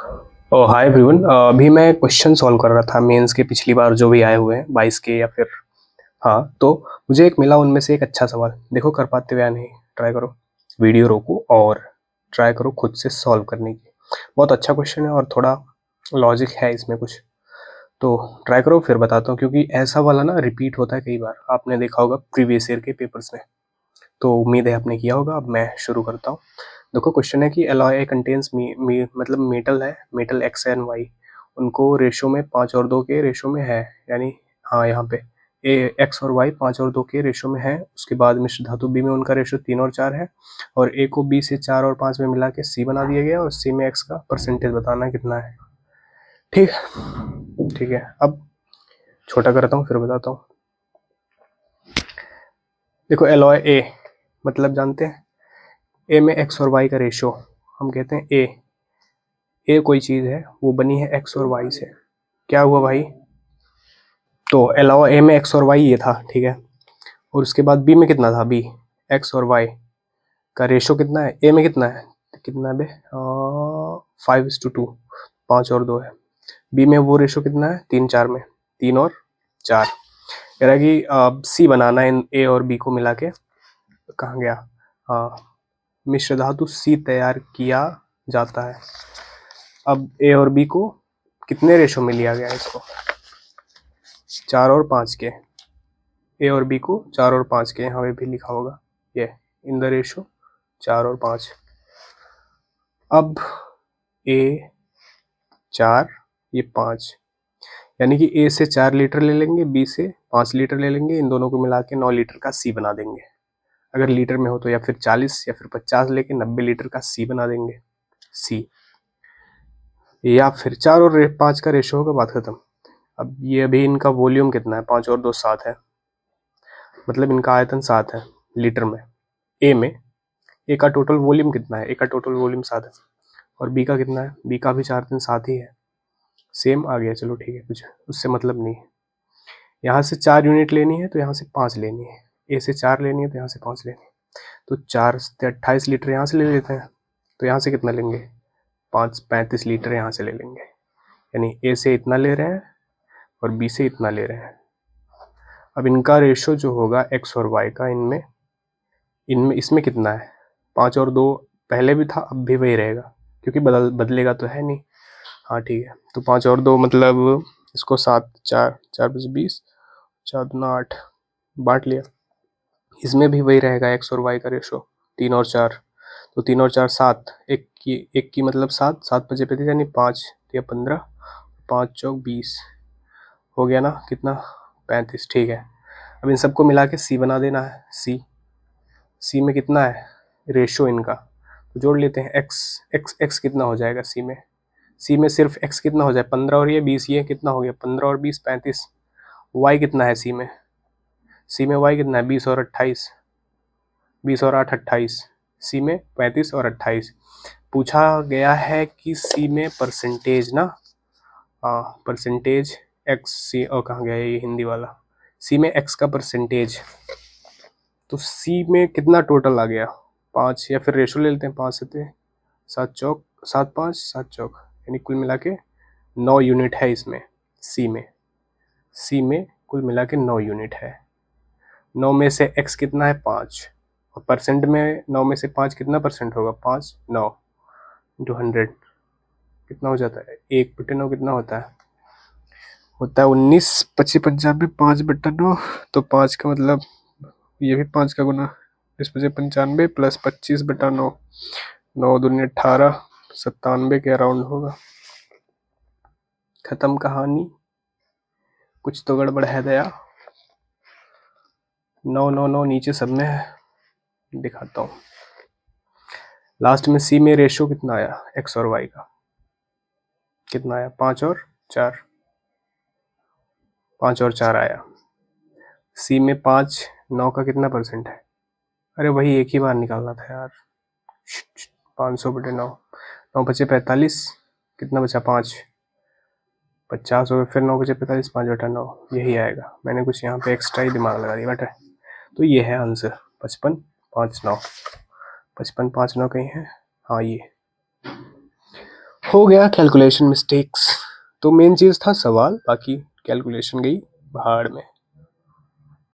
ओ hi everyone. अभी मैं question solve कर रहा था मेंस के पिछली बार जो भी आए हुए हैं 22 के या फिर हाँ, तो मुझे एक मिला उनमें से एक अच्छा सवाल। देखो कर पाते हो या नहीं, ट्राई करो। वीडियो रोको और ट्राई करो खुद से सॉल्व करने की। बहुत अच्छा क्वेश्चन है और थोड़ा लॉजिक है इसमें कुछ, तो ट्राई करो फिर बताता हूँ। क्योंकि ऐसा वाला ना रिपीट होता है कई बार, आपने देखा होगा प्रीवियस ईयर के पेपर्स में, तो उम्मीद है आपने किया होगा। अब मैं शुरू करता हूँ। देखो क्वेश्चन है कि एलॉय कंटेन्स मतलब मेटल है, मेटल एक्स एंड वाई, उनको रेशो में 5 और 2 के रेशो में है। यानी हाँ, यहाँ पे ए एक्स और वाई 5 और 2 के रेशो में है। उसके बाद मिश्र धातु बी में उनका रेशो 3 और 4 है, और ए को बी से 4 और 5 में मिला के सी बना दिया गया, और सी में एक्स का परसेंटेज बताना है कितना है। ठीक ठीक है, अब छोटा करता हूँ फिर बताता हूँ। देखो एलॉय ए मतलब जानते हैं, ए में एक्स और वाई का रेशो हम कहते हैं ए कोई चीज़ है वो बनी है एक्स और वाई से। क्या हुआ भाई, तो अलावा ए में एक्स और वाई ये था, ठीक है। और उसके बाद बी में कितना था, बी एक्स और वाई का रेशो कितना है, ए में कितना है, कितना है बे, 5:2, 5 और 2 है। बी में वो रेशो कितना है, 3:4 में, 3 और 4। कह रहा है कि सी बनाना है इन ए और बी को मिला के। कहाँ गया, हाँ, मिश्र धातु सी तैयार किया जाता है। अब ए और बी को कितने रेशो में लिया गया है, इसको 4 और 5 के। ए और बी को 4 और 5 के, यहाँ पे भी लिखा होगा ये इन द रेशो 4 और 5। अब ए 4 ये 5, यानी कि ए से 4 लीटर ले लेंगे, बी से 5 लीटर ले लेंगे, इन दोनों को मिला के 9 लीटर का सी बना देंगे। अगर लीटर में हो तो या फिर 40 या फिर 50 लेके 90 लीटर का सी बना देंगे, सी। या फिर 4 और 5 का रेशो होगा, बात खत्म। अब ये अभी इनका वॉल्यूम कितना है, 5 और 2 7 है, मतलब इनका आयतन 7 है लीटर में। ए में ए का टोटल वॉल्यूम कितना है, ए का टोटल वॉल्यूम 7 है। और बी का कितना है, बी का भी 4 3 7 ही है, सेम आ गया। चलो ठीक है, कुछ उससे मतलब नहीं है। यहाँ से 4 यूनिट लेनी है तो यहाँ से 5 लेनी है, ए से 4 लेनी है तो यहाँ से 5 लेनी है। तो 4 से 28 लीटर यहाँ से ले लेते हैं, तो यहाँ से कितना लेंगे, 35 लीटर यहाँ से ले लेंगे। यानी ए से इतना ले रहे हैं और बी से इतना ले रहे हैं। अब इनका रेशो जो होगा एक्स और वाई का, इनमें इनमें इसमें कितना है, 5 और 2 पहले भी था, अब भी वही रहेगा, क्योंकि बदलेगा तो है नहीं। हाँ ठीक है, तो 5 और 2 मतलब इसको 7 4 4 5 20, 4 2 8 बांट लिया। इसमें भी वही रहेगा एक्स और वाई का रेशो 3 और 4। तो 3 और 4 7, एक की मतलब 7 7 पचे 35, यानी 5 या 15, 5 चौक 20 हो गया ना, कितना 35। ठीक है, अब इन सबको मिला के सी बना देना है। सी में कितना है रेशो इनका, तो जोड़ लेते हैं। एक्स एक्स एक्स कितना हो जाएगा सी में सिर्फ एक्स कितना हो जाए 15 और ये 20, ये कितना हो गया 15 और 20 35। वाई कितना है सी में वाई कितना है 20 और 28, 20 और 8 28। सी में 35 और 28। पूछा गया है कि सी में परसेंटेज ना, हाँ परसेंटेज एक्स, सी और कहाँ गया ये हिंदी वाला, सी में एक्स का परसेंटेज। तो सी में कितना टोटल आ गया 5, या फिर रेशो ले लेते हैं 5 से 7 चौक 7 5 7 चौक, यानी कुल मिला के 9 यूनिट है इसमें। सी में कुल मिला के 9 यूनिट है। 9 में से x कितना है 5, और परसेंट में 9 में से 5 कितना परसेंट होगा, 5 9 इंटू 100 कितना हो जाता है, 1/9 कितना होता है, 19 25 95 5/9। तो 5 का मतलब ये भी 5 का गुना, 20 5 95 प्लस 25/9, 9 दूनी 18, 97 के अराउंड होगा। खत्म कहानी, कुछ तो गड़बड़ है दया। 9 9 9 नीचे सब में है, दिखाता हूँ। लास्ट में सी में रेशो कितना आया एक्स और वाई का, कितना आया 5 और 4, 5 और 4 आया। सी में 5 9 का कितना परसेंट है, अरे वही एक ही बार निकालना था यार, 500/9, 9 बचे 45, कितना बचा 5, 50 हो गया, फिर 9 बचे 45, 5/9, यही आएगा। मैंने कुछ यहाँ पे एक्स्ट्रा ही दिमाग लगा दिया बेटा। तो ये है आंसर 55 5 9, 55 5 9 कहीं है, हाँ ये हो गया कैलकुलेशन मिस्टेक्स। तो मेन चीज़ था सवाल, बाकी कैलकुलेशन गई भाड़ में।